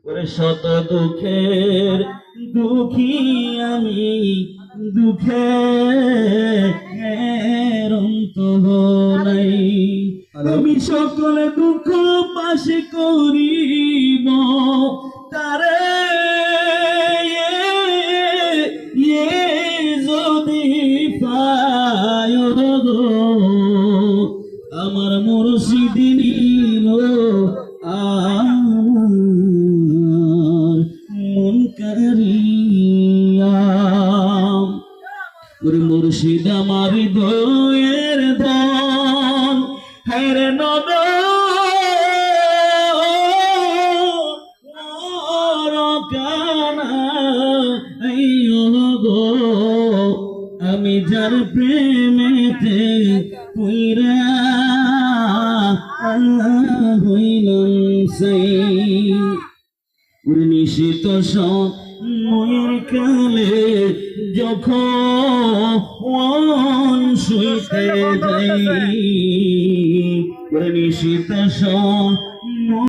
ওরে শত দুঃখের দুঃখী আমি, দুঃখের অন্ত নাই। আমি সকল দুঃখ পাশে করিব তারে, যদি পায় গো আমার মুর্শিদ নীল আমার মন কারিয়া। ওরে মুর্শিদ আমার হৃদয়ের ধন, হেরে নদ আমি যার প্রেমেতে পুইরা হইলাম সেই। নিশিত সময়ের কালে যখন শুইতে যাই, নিশিত